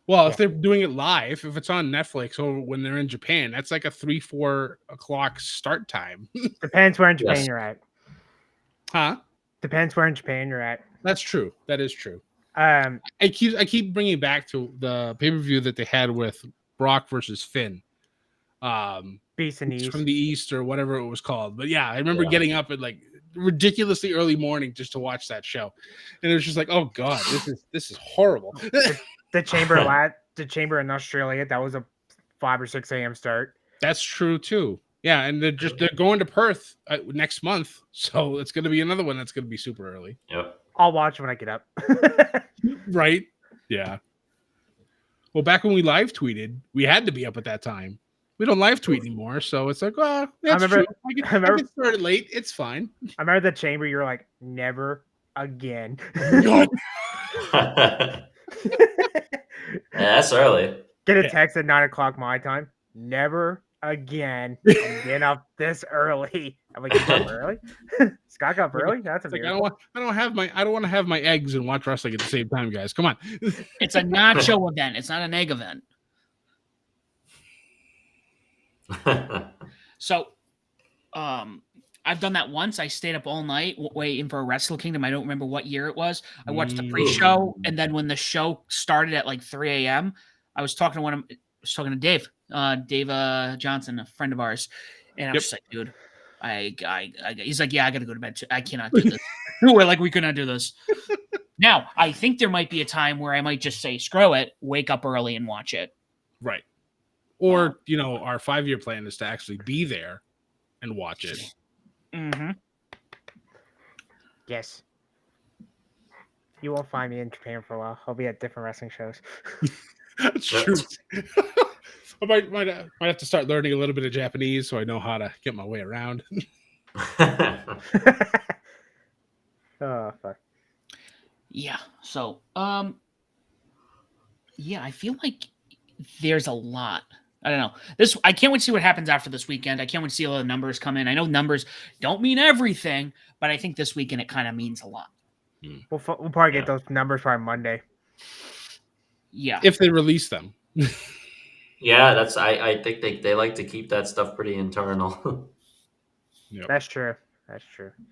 Well, if they're doing it live, if it's on Netflix or when they're in Japan, that's like a 3-4 o'clock start time. Depends where in Japan you're at. Huh? Depends where in Japan you're at. That's true. That is true. I keep bringing back to the pay-per-view that they had with Brock versus Finn. Beast and East. From the East or whatever it was called. But yeah, I remember getting up at like ridiculously early morning just to watch that show. And it was just like, oh God, this is horrible. The chamber in Australia, that was a 5 or 6 a.m. start. That's true too. Yeah, and they're going to Perth next month, so it's going to be another one that's going to be super early. Yep. I'll watch when I get up. Right? Yeah. Well, back when we live tweeted, we had to be up at that time. We don't live tweet anymore, so it's like, well, that's true. I get started late. It's fine. I remember the chamber. You were like, never again. That's early. Get a text at 9 o'clock my time. Never again. I'm getting up this early. I'm like, you got up early? Scott got up early? That's a like, I don't want to have my eggs and watch wrestling at the same time, guys. Come on. It's a nacho event. It's not an egg event. So, I've done that once. I stayed up all night waiting for a Wrestle Kingdom. I don't remember what year it was. I watched the pre-show, and then when the show started at like 3 a.m., I was talking to Dave, Johnson, a friend of ours, and I was just like, dude, he's like, yeah, I got to go to bed too. I cannot do this. we could not do this. Now, I think there might be a time where I might just say, screw it, wake up early and watch it. Right. Or, our 5-year plan is to actually be there and watch it. Mm-hmm. Yes. You won't find me in Japan for a while. I'll be at different wrestling shows. That's true. I might have to start learning a little bit of Japanese so I know how to get my way around. Oh, fuck. Yeah. So, yeah, I feel like there's a lot. I don't know. I can't wait to see what happens after this weekend. I can't wait to see all the numbers come in. I know numbers don't mean everything, but I think this weekend it kind of means a lot. We'll probably get those numbers by Monday. Yeah. If they release them. Yeah, I think they like to keep that stuff pretty internal. Yep. That's true.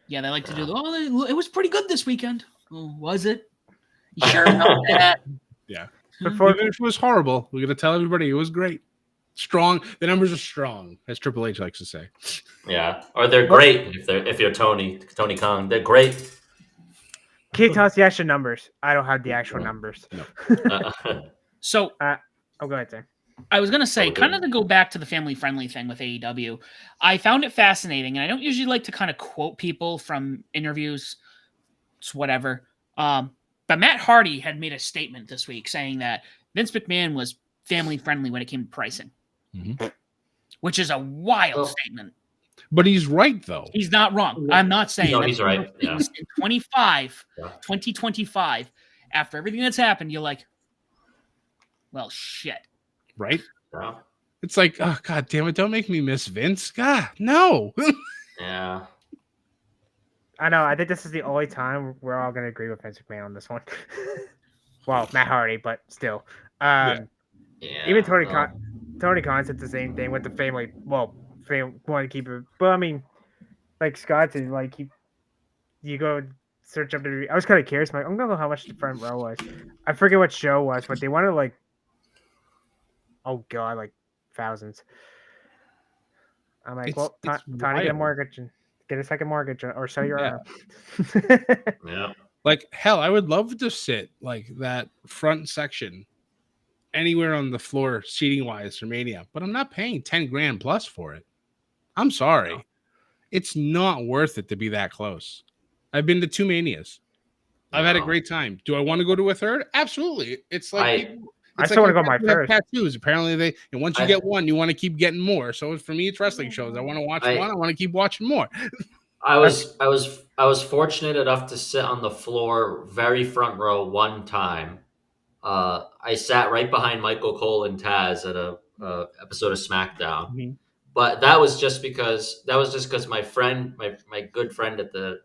Yeah, they like to do it was pretty good this weekend. Oh, was it? You sure about that? Yeah. Even if it was horrible, we're going to tell everybody it was great. Strong. The numbers are strong, as Triple H likes to say. Yeah. Or they're great if you're Tony Khan. They're great. Can you tell us the actual numbers? I don't have the actual numbers. No. So, go ahead, Sam. I was gonna say, So kind of good. to go back to the family friendly thing with AEW, I found it fascinating, and I don't usually like to kind of quote people from interviews, it's whatever. But Matt Hardy had made a statement this week saying that Vince McMahon was family friendly when it came to pricing, which is a wild Well, statement. But he's right though. He's not wrong. I'm not saying No, that's he's one of right. those Yeah. things in 2025, after everything that's happened, you're like, well, shit. Right? Yeah. It's like, oh god damn it, don't make me miss Vince. God, no. Yeah. I know. I think this is the only time we're all going to agree with Vince McMahon on this one. Well, Matt Hardy, but still. Yeah. Even Tony well, Khan said the same thing with the family. Well, want to keep it, but I mean, like Scott said, like you go search up the. I was kind of curious. I'm gonna know how much the front row was. I forget what show it was, but they wanted like, oh god, like thousands. I'm like, well, It's time to get a wild. mortgage and get a second mortgage or sell your Yeah. arm. yeah. Like hell, I would love to sit like that front section anywhere on the floor seating wise for Mania, but I'm not paying 10 grand plus for it. I'm sorry. It's not worth it to be that close. I've been to 2 Manias. I've had a No. great time. Do I want to go to a third? Absolutely. It's like people. I It's still like want to go when my guys who have first. tattoos. Apparently, and once you I- get one, you want to keep getting more. So for me, it's wrestling shows. I want to watch one. I want to keep watching more. I was fortunate enough to sit on the floor very front row one time. I sat right behind Michael Cole and Taz at a episode of SmackDown. But that was just because my friend, my good friend at the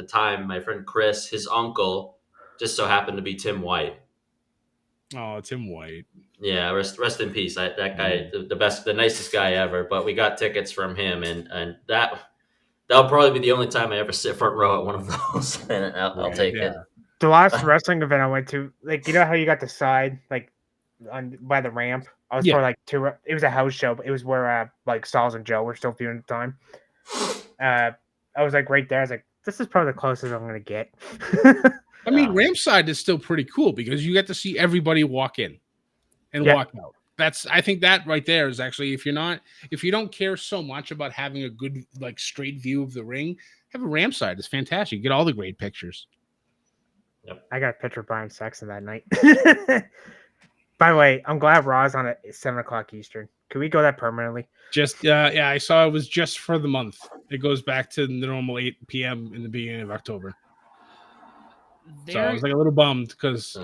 time, my friend Chris, his uncle, just so happened to be Tim White. Oh, Tim White. Yeah, rest in peace. That guy, the best, the nicest guy ever. But we got tickets from him, and that'll probably be the only time I ever sit front row at one of those. And I'll take it. The last wrestling event I went to, like, you know how you got the side, like, by the ramp? I was for like it was a house show, but it was where like Styles and Joe were still viewing at the time. I was like right there. I was like, this is probably the closest I'm gonna get. I mean, ramp side is still pretty cool because you get to see everybody walk in and walk out. I think that right there is actually, if you don't care so much about having a good, like, straight view of the ring, have a ramp side. It's fantastic. You get all the great pictures. Yep. I got a picture of Brian Saxon that night. By the way, I'm glad Raw's on at 7:00 Eastern. Can we go that permanently? Just I saw it was just for the month. It goes back to the normal 8 p.m. in the beginning of October. So I was like a little bummed because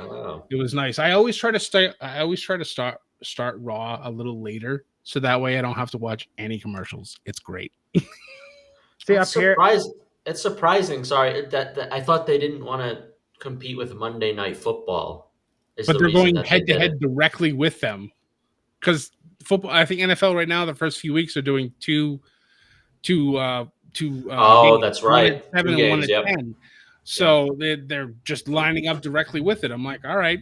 it was nice. I always try to start Raw a little later, so that way I don't have to watch any commercials. It's great. See, up here, it's surprising. Sorry, that I thought they didn't want to compete with Monday Night Football. But they're going head to head directly with them because football. I think NFL right now, the first few weeks are doing two. Oh, games, that's right. 1 at 7 2 and 1 games. at 10. So they're just lining up directly with it. I'm like, all right,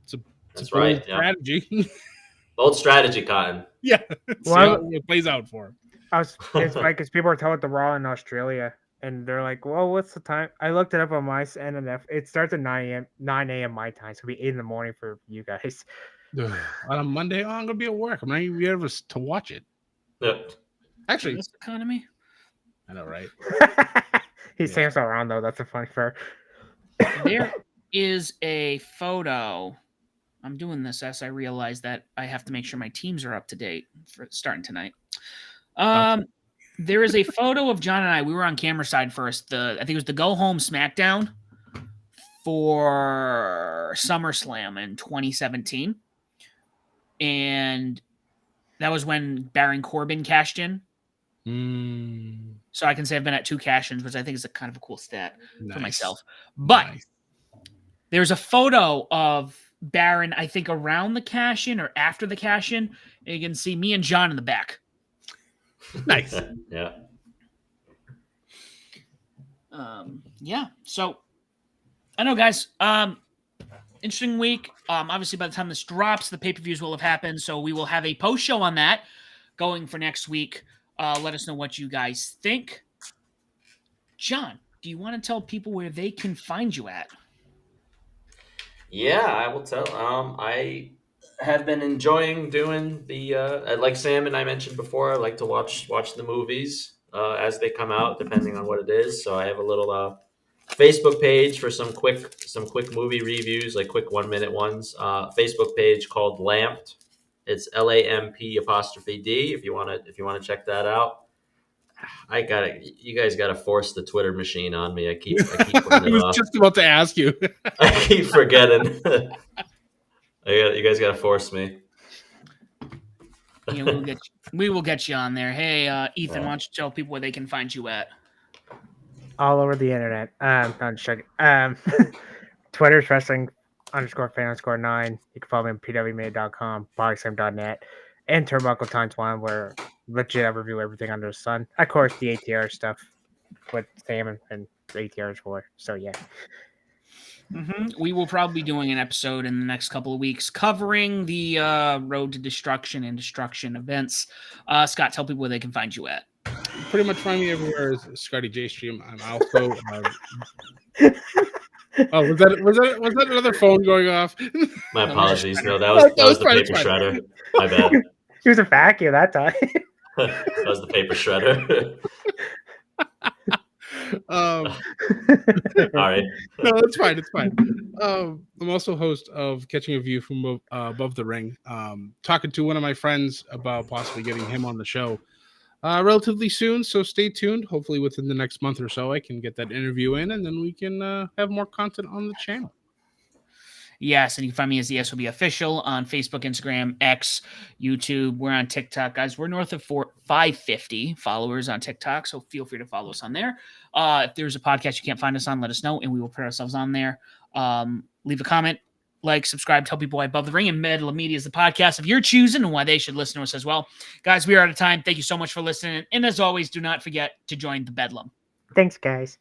it's a bold strategy. Bold strategy, Cotton. Yeah, see how it plays out for him. It's funny because people are talking about the Raw in Australia, and they're like, "Well, what's the time?" I looked it up on my NNF. It starts at 9 a.m. my time, so it'll be 8 in the morning for you guys. On a Monday, I'm gonna be at work. I'm not even able to watch it. Yep. Actually, this economy. I know, right? He's saying so around though. That's a funny part. There is a photo. I'm doing this as I realize that I have to make sure my teams are up to date for starting tonight. There is a photo of John and I. We were on camera side first. I think it was the Go Home SmackDown for SummerSlam in 2017. And that was when Baron Corbin cashed in. So I can say I've been at 2 cash-ins, which I think is a kind of a cool stat for myself. But there's a photo of Baron, I think, around the cash-in or after the cash-in. And you can see me and John in the back. Nice. Yeah. Yeah. So I know, guys. Interesting week. Obviously, by the time this drops, the pay-per-views will have happened. So we will have a post show on that going for next week. Let us know what you guys think. John, do you want to tell people where they can find you at? Yeah, I will tell. have been enjoying doing the like Sam and I mentioned before. I like to watch the movies as they come out, depending on what it is. So I have a little Facebook page for some quick movie reviews, like quick 1 minute ones. Facebook page called Lamped. It's LAMP''D. If you want to check that out. You guys gotta force the Twitter machine on me. I keep putting I it was off. just about to ask you. I keep forgetting. You guys gotta force me. Yeah, we will get you on there. Hey, Ethan, why don't you tell people where they can find you at? All over the internet. I'm just joking. Twitter's wrestling_fan_9. You can follow me on pwmade.com, boxing.net, and Turnbuckle Times One, where legit I review everything under the sun. Of course, the ATR stuff with Sam and ATR's for. So yeah. We will probably be doing an episode in the next couple of weeks covering the Road to Destruction and Destruction events. Scott, tell people where they can find you at. Pretty much find me everywhere as Scotty J Stream. I'm also. Oh, was that another phone going off? My apologies. No, that was the paper shredder. My bad. He was a vacuum that time. That was the paper shredder. All right. No, it's fine. It's fine. I'm also host of Catching a View from Above the Ring. Talking to one of my friends about possibly getting him on the show relatively soon. So stay tuned. Hopefully within the next month or so, I can get that interview in, and then we can have more content on the channel. Yes, and you can find me as the SOB Official on Facebook, Instagram, X, YouTube. We're on TikTok, guys. We're north of 550 followers on TikTok, so feel free to follow us on there. If there's a podcast you can't find us on, let us know, and we will put ourselves on there. Leave a comment, like, subscribe, tell people why Above the Ring and Metal Media is the podcast of your choosing and why they should listen to us as well. Guys, we are out of time. Thank you so much for listening, and as always, do not forget to join the Bedlam. Thanks, guys.